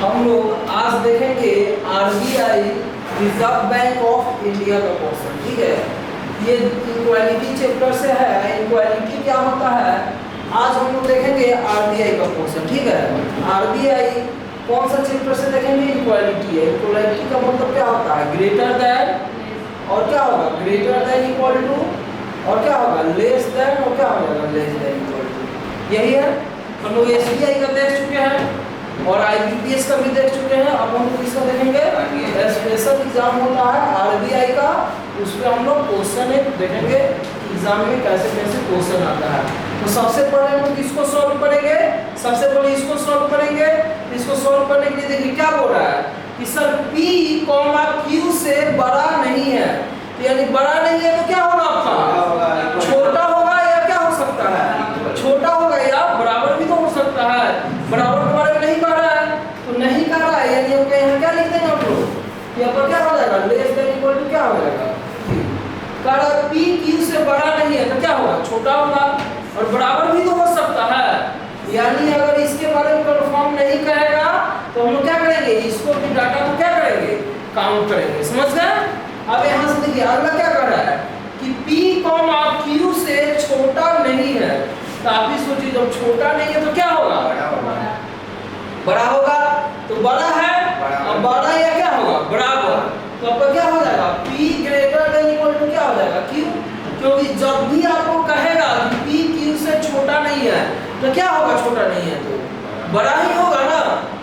हम लोग आज देखेंगे RBI reserve bank of India का क्वेश्चन। ठीक है, ये इक्वालिटी चैप्टर से है। इक्वालिटी क्या होता है आज हम लोग देखेंगे आरबीआई का क्वेश्चन। ठीक है, आरबीआई कौन सा चैप्टर से देखेंगे? इक्वालिटी है। इक्वालिटी का मतलब क्या होता है? ग्रेटर देन, और क्या होगा? ग्रेटर देन इक्वल टू, और क्या होगा? लेस देन, और क्या हो जाएगा? Less than equal to. यही है। हम लोग एसबीआई का देख चुके हैं और आईबीपीएस का भी देख चुके हैं। अब हम लोग इसका देखेंगे। स्पेशल एग्जाम होता है आरबीआई का, उसमें हम लोग क्वेश्चन एक देखेंगे एग्जाम में कैसे कैसे क्वेश्चन आता है। तो सबसे पहले हम लोग इसको सॉल्व करेंगे। सबसे पहले इसको सॉल्व करेंगे। इसको सॉल्व करने के लिए देखिए क्या बोल रहा है कि सर P, Q से बड़ा नहीं है। तो यानी बड़ा नहीं है तो क्या होगा आपका? छोटा होगा या क्या हो सकता है? छोटा होगा या बराबर भी तो हो सकता है। बराबर के बारे में नहीं कह रहा है, तो नहीं कह रहा है यानी हम यहाँ क्या लिख देंगे हम लोग? यहाँ पर क्या हो जाएगा? लेस देन इक्वल टू क्या हो जाएगा? कह रहा है P Q से बड़ा नहीं है तो क्या होगा? छोटा होगा। और बराबर भी तो हो सकता है। यानी अगर इसके बारे में कंफर्म नहीं करेगा तो हम लोग क्या करेंगे? इसको भी डाटा को क्या करेंगे? काउंट करेंगे। समझ गए? अब यहाँ से देखिए अगला क्या कर रहा है कि P, Q से छोटा नहीं है। तो आप ही सोचिए जब छोटा नहीं है तो क्या होगा? बड़ा होगा। तो बड़ा है और बड़ा या क्या होगा? बराबर। तो आपका क्या हो जाएगा? P greater than equal to क्या हो जाएगा? Q। क्योंकि जब भी आपको कहेगा कि P Q से छोटा नहीं है तो क्या होगा? छोटा नहीं है तो बड़ा ही होगा ना।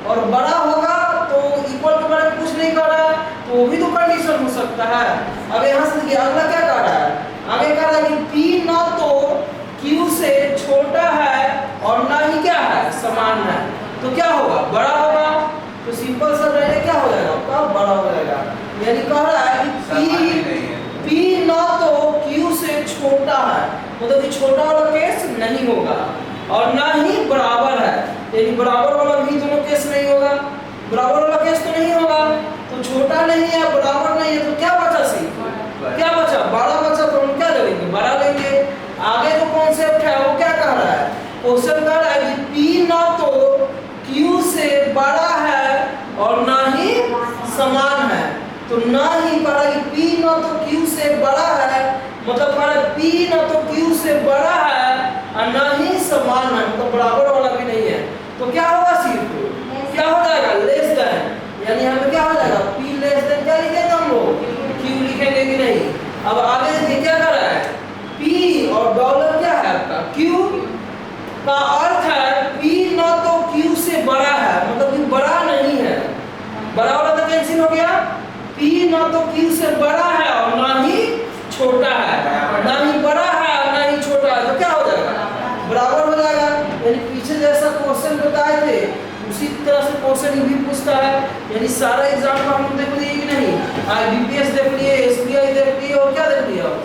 और बड़ा होगा तो इक्वल के बारे में कुछ नहीं कर रहा है तो वो भी तो कंडीशन हो सकता है। अब यहाँ से देखिए अगला क्या कर रहा है? आगे कह रहा है कि P ना तो Q से छोटा है और ना ही क्या है? समान है। तो क्या होगा? बड़ा होगा। तो सिंपल सा रहने क्या हो जाएगा आपका? बड़ा हो जाएगा। यानी कह रहा है कि P ना तो Q से छोटा है, मतलब कि छोटा वाला केस नहीं होगा और ना ही बराबर है। यानी बराबर वाला भी दोनों केस नहीं होगा। बराबर वाला केस तो नहीं होगा। तो छोटा नहीं है, बराबर नहीं है, तो क्या बचा? क्या बचा? बड़ा बचा। तो हम क्या लेंगे? बड़ा लेंगे। आगे जो कॉन्सेप्ट है वो क्या कह रहा है? क्वेश्चन कह रहा है कि P ना तो Q से बड़ा है और ना ही समान है। तो ना ही कह रहा है कि P ना तो Q से बड़ा है, मतलब कह रहा है P ना तो Q से बड़ा है और ना ही समान है, मतलब बराबर वाला भी नहीं है। तो क्या होगा? सिर्फ क्या हो जाएगा? Less then. यानी यहाँ पे क्या हो जाएगा? P लेस देन क्या लिखेंगे हम लोग? Q लिखेंगे कि नहीं? अब आगे देखिए क्या कर रहा है? P और डॉलर क्या है आपका? Q का अर्थ है P ना तो Q से बड़ा है, मतलब कि बड़ा नहीं है। बड़ा वाला तो कैंसिल हो गया। P ना तो Q से बड़ा है और ना ही छोटा है। ना ही बड़ा है और ना ही छोटा है, तो क्या हो जाएगा? बराबर हो जाएगा। यानी पीछे जैसा क्वेश्चन बताए थे उसी तरह से क्वेश्चन भी पूछता है। यानी सारा एग्जाम का हम देख लिए कि नहीं? आईबीपीएस देख लिए, एसबीआई देख लिए और क्या देख लिया?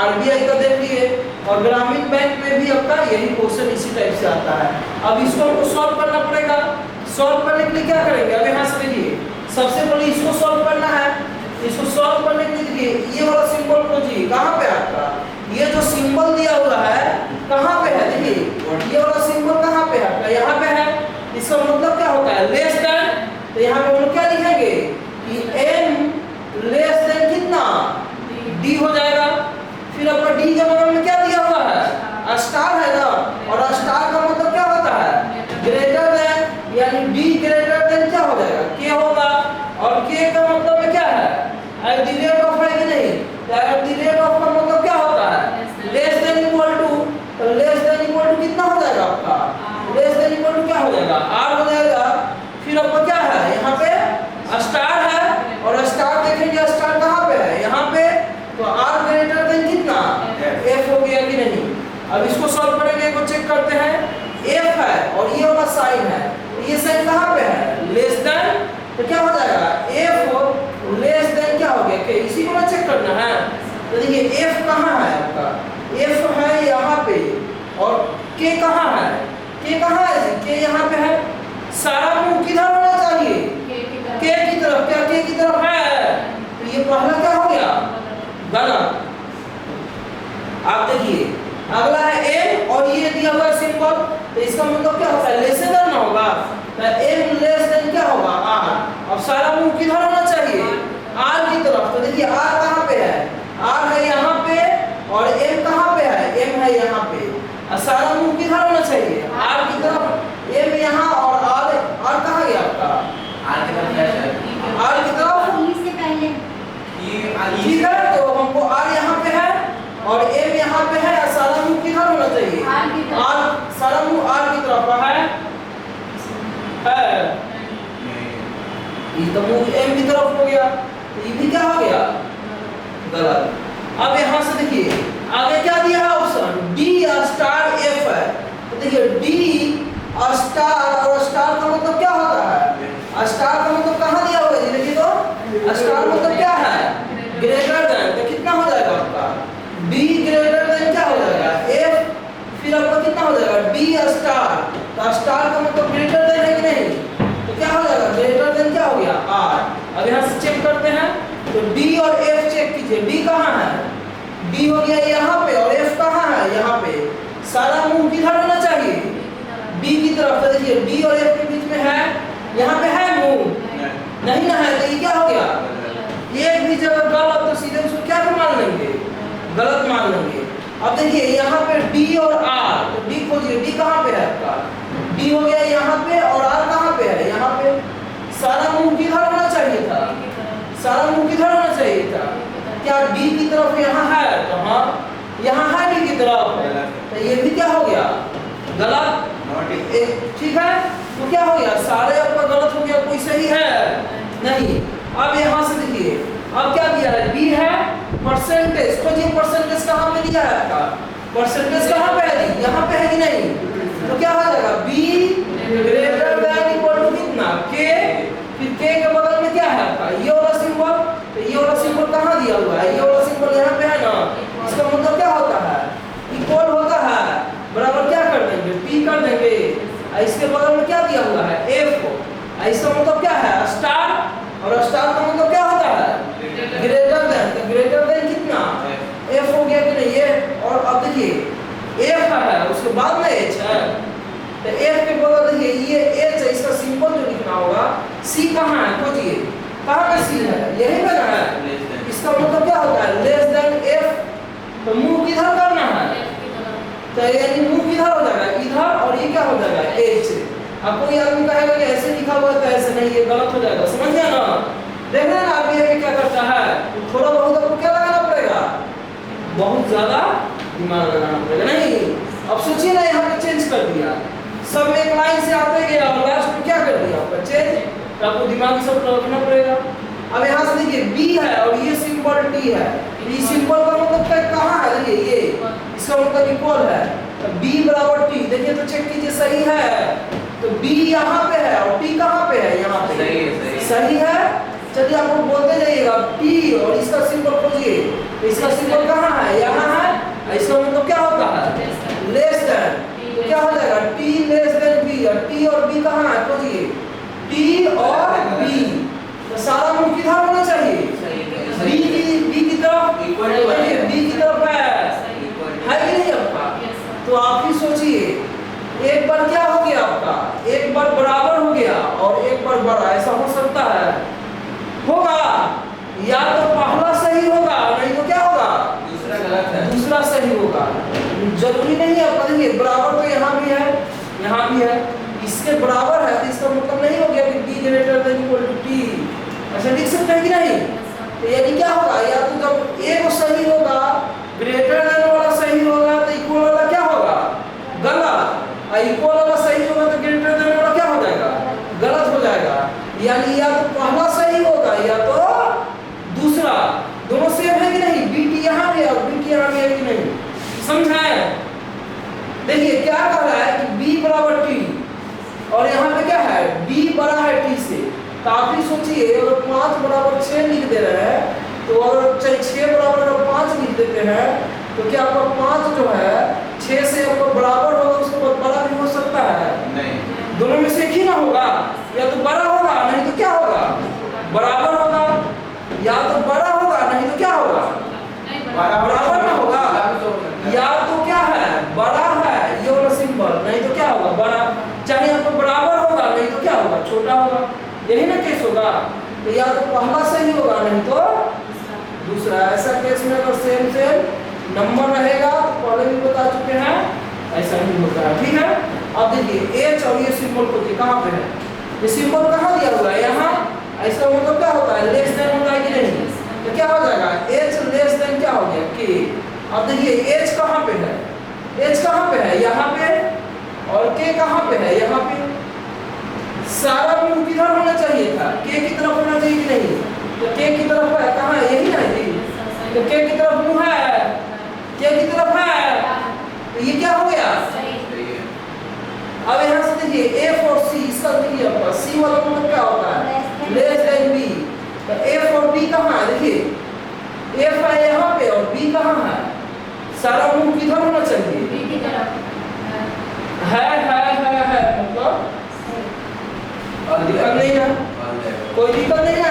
आरबीआई का देख लिए। और ग्रामीण बैंक में भी आपका यही क्वेश्चन इसी टाइप से आता है। अब इसको हमको सॉल्व करना पड़ेगा। सॉल्व करने के लिए क्या करेंगे? अब यहाँ से देखिए सबसे पहले इसको सॉल्व करना है। इसको सॉल्व करने के लिए देखिए ये वाला सिंबल खोजिए। कहाँ पे आपका ये जो सिंबल दिया हुआ है कहाँ पे है? देखिए ये वाला सिंबल कहाँ पे है आपका? यहाँ पे है। इसका मतलब क्या होता है? Less then. तो यहाँ पे हम लोग क्या लिखेंगे कि m लेस देन कितना? d हो जाएगा। फिर आपका d के बगल में क्या दिया हुआ है? स्टार है ना। और स्टार का मतलब क्या होता है? Greater than. यानी d ग्रेटर देन क्या हो जाएगा? k होगा। और k का मतलब क्या है? एट द रेट ऑफ है कि नहीं? तो एट द रेट ऑफ का मतलब क्या होता है? Less than equal to. तो लेस देन इक्वल टू कितना हो जाएगा आपका? लेस देन इक्वल टू क्या हो जाएगा? r हो जाएगा। फिर आपका क्या है? यहाँ पे स्टार है और स्टार देखेंगे स्टार कहाँ पे है? यहाँ पे। तो r ग्रेटर देन कितना? f हो गया कि नहीं? अब इसको सॉल्व करेंगे, इसको चेक करते हैं। f है और ये वाला साइन है, ये साइन कहाँ पे है? Less then. तो क्या हो जाएगा? f लेस देन क्या हो गया? k। इसी को ना चेक करना है। तो देखिए f कहाँ है आपका? f है यहाँ पे और k कहाँ है? k कहाँ है? k यहाँ पे है। सारा मुंह किधर होना चाहिए? k की तरफ। क्या k की तरफ है? तो ये पहला क्या हो गया? गलत। आप देखिए अगला है m और ये दिया हुआ सिंबल, तो इसका मतलब क्या होता है? लेस देन होगा। तो m लेस देन क्या होगा? ये तो मूव एम की तरफ हो गया, तो ये भी क्या हो गया, गलत। अब यहाँ से देखिए आगे क्या दिया है ऑप्शन डी स्टार एफ है, तो देखिए डी स्टार, और स्टार का मतलब क्या होता है, स्टार का मतलब कहाँ दिया हुआ है, देखिए तो स्टार मतलब क्या है, ग्रेटर देन, तो कितना हो जाएगा आपका बी ग्रेटर देन क्या हो जाएगा एफ, फिर आपका कितना हो जाएगा डी स्टार, तो स्टार का मतलब ग्रेटर देन है कि नहीं, तो क्या हो जाएगा ग्रेटर देन क्या हो गया आर। अब यहाँ से चेक करते हैं, तो डी और एफ चेक कीजिए, डी कहाँ है, डी हो गया यहाँ पे, और एफ कहाँ है यहाँ पे, सारा मूव किधर होना चाहिए बी की तरफ, तो देखिए डी और एफ के बीच में है, यहाँ पे है मूव नहीं ना है, तो ये क्या हो गया एक भी जगह गलत, तो सीधे उसको क्या मान लेंगे, गलत मान लेंगे। अब देखिए यहाँ पे डी और आर, तो डी खोजिए, डी कहाँ पे है आपका, डी हो गया यहाँ पे, और आर कहाँ पे है यहाँ पे, सारा मूव किधर होना चाहिए था, सारा मूव किधर होना चाहिए था, क्या डी की तरफ यहाँ है, तो हाँ यहाँ है डी की तरफ, तो ये भी क्या हो गया गलत, ठीक है, तो क्या हो गया सारे आपका गलत हो गया, कोई सही है नहीं। अब यहाँ से देखिए अब क्या दिया है बी है परसेंटेज, खोजिए परसेंटेज कहाँ पे दिया है आपका, परसेंटेज कहाँ पे है, यहाँ पे है कि नहीं, तो क्या हो जाएगा B greater than equal to कितना के, फिर के के बगल में क्या है आपका ये वाला सिंबल, तो ये वाला सिंबल कहाँ दिया हुआ है, ये वाला सिंबल यहाँ पे है ना, इसका मतलब क्या होता है इक्वल होता है, बराबर क्या कर देंगे पी कर देंगे, इसके बगल में क्या दिया हुआ है एफ, इसका मतलब क्या है स्टार, और स्टार का मतलब क्या होता है ग्रेटर देन, तो ग्रेटर देन कितना एफ हो गया कि नहीं ये, और अब देखिए एफ है उसके बाद में एच है, तो एफ के बगल देखिए ये एच है, इसका सिंबल जो लिखना होगा सी कहाँ है, खोजिए कहाँ पे सी है, यही पे है, इसका मतलब क्या होता है लेस देन एफ, तो मूव किधर करना है, तो यानी मूव किधर हो जाएगा इधर, और ये क्या हो जाएगा एच। अब कोई आदमी कहेगा कि ऐसे लिखा हुआ है तो ऐसे नहीं, ये गलत हो जाएगा, समझ गया ना, देख रहे हैं ना आप ये क्या करता है, थोड़ा बहुत आपको क्या लगाना पड़ेगा, बहुत ज्यादा दिमाग लगाना पड़ेगा, नहीं अब सोचिए ना यहाँ पे चेंज कर दिया, सब एक लाइन से आते गया और लास्ट में क्या कर दिया आपका चेंज, तो आपको दिमाग सब रखना पड़ेगा। अब यहाँ से देखिए बी है और ये सिंबल टी है, ये सिंबल का मतलब कहाँ है, देखिए ये इसका मतलब इक्वल है, तो बी बराबर टी, देखिए तो चेक कीजिए सही है, तो बी यहाँ पे है और टी कहाँ पे है यहाँ पे, सही है, चलिए आप लोग बोलते जाइएगा टी, और इसका सिंबल खोजिए, तो इसका सिंबल कहाँ है यहाँ है, इसका मतलब क्या होता है लेस देन, तो क्या हो जाएगा टी लेस देन बी, और टी और बी कहाँ है खोजिए टी और बी, तो सारा मूव किधर होना चाहिए बी की तरफ, बी की तरफ है कि नहीं आपका, तो आप ही सोचिए एक बार क्या हो गया आपका, एक बार बराबर हो गया और एक बार बड़ा, ऐसा हो सकता है होगा, या तो पहला सही होगा नहीं तो क्या होगा दूसरा गलत है, दूसरा सही होगा, जरूरी नहीं है आपका, देखिए बराबर तो यहाँ भी है यहाँ भी है, इसके बराबर है तो इसका मतलब नहीं हो गया कि b greater than equal to t, ऐसा लिख सकते हैं कि नहीं, तो यानी क्या होगा, या तो जब एक सही होगा ग्रेटर देन वाला सही होगा तो इक्वल वाला क्या होगा गलत, इक्वल वाला सही होगा तो ग्रेटर देन वाला क्या हो जाएगा गलत हो जाएगा, यानी या तो पहला सही होगा या तो दूसरा, दोनों सेम है कि नहीं, बी टी यहाँ भी है और बी टी यहाँ भी है कि नहीं, समझाए। देखिए क्या कह रहा है कि b बराबर t, और यहाँ पे क्या है b बड़ा है t से, तो आप ही सोचिए अगर 5 बराबर 6 लिख दे रहे हैं, तो अगर 6 बराबर अगर 5 लिख देते हैं, तो क्या आपका 5 जो है 6 से आपका बराबर होगा, उसके बाद बड़ा भी हो सकता है नहीं, दोनों में से एक ही ना होगा, या तो बड़ा होगा नहीं तो क्या होगा बराबर होगा, या तो बड़ा होगा नहीं तो क्या होगा बराबर ना होगा, या तो क्या है बड़ा है ये वाला सिंबल, नहीं तो क्या होगा बड़ा, चाहे आपको बराबर होगा नहीं तो क्या होगा छोटा होगा, यही ना केस होगा, तो या तो पहला सही होगा नहीं तो दूसरा, ऐसा केस में अगर सेम नंबर रहेगा तो पहले भी बता चुके हैं ऐसा नहीं होता है, ठीक है। अब देखिए एच और ये सिंबल को कहाँ पे है, ये सिंबल कहाँ दिया हुआ है यहाँ, इसका मतलब क्या होता है लेस देन होता है कि नहीं, तो क्या हो जाएगा एच लेस देन क्या हो गया के। अब देखिए एच कहाँ पे है, एच कहाँ पे है यहाँ पे, और के कहाँ पे है यहाँ पे, सारा मूव किधर होना चाहिए चाहिए था, के की तरफ होना चाहिए कि नहीं? तो के की तरफ है, कहाँ है? यही ना जी। तो के की तरफ मुंह है, के की तरफ है, तो ये क्या हो गया? अब यहाँ से देखिए एफ और सी, इसका देखिए आपका सी वाला मतलब क्या होता है? Less than B. तो एफ और बी कहाँ है? देखिए एफ है यहाँ पे और बी कहाँ है? सारा मुंह किधर होना चाहिए? बी की तरफ है मतलब दिक्कत नहीं है, कोई दिक्कत नहीं है।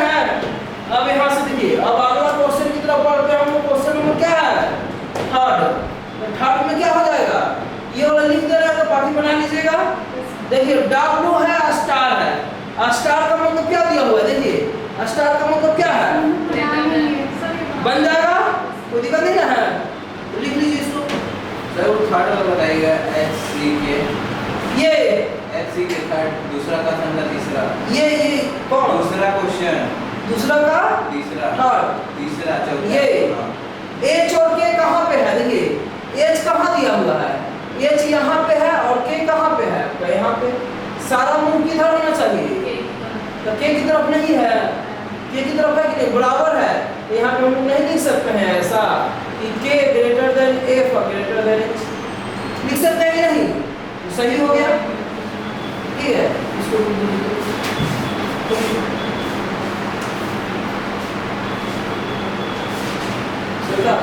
अब यहाँ से देखिए, अब अगला क्वेश्चन की तरफ बढ़ते हैं। हम क्वेश्चन नंबर क्या है? थर्ड। थर्ड में क्या हो जाएगा? ये वाला लिख दे रहा है तो बाकी बना लीजिएगा। देखिए डब्ल्यू है, स्टार है। स्टार का मतलब क्या दिया हुआ है? देखिए स्टार का मतलब क्या है? बन जाएगा, कोई दिक्कत नहीं है। लिख लीजिए इसको। सर वो थर्ड वाला बताइएगा, एच सी के, ये एच सी के थर्ड, दूसरा का था तीसरा, ये कौन? दूसरा क्वेश्चन, दूसरा का तीसरा, थर्ड, तीसरा, चौथा। ये एच और के कहाँ पे है? देखिए एच कहाँ दिया हुआ है? एच यहाँ पे है और के कहाँ पे है? तो यहाँ पे। सारा मुंह किधर होना चाहिए? तो के की तरफ नहीं है, के की तरफ है कि नहीं? बराबर है। तो यहाँ पे हम लोग नहीं लिख सकते हैं ऐसा कि के ग्रेटर देन एफ और ग्रेटर देन एच, लिख सकते हैं कि नहीं? तो सही हो गया, ठीक है। इसको चलता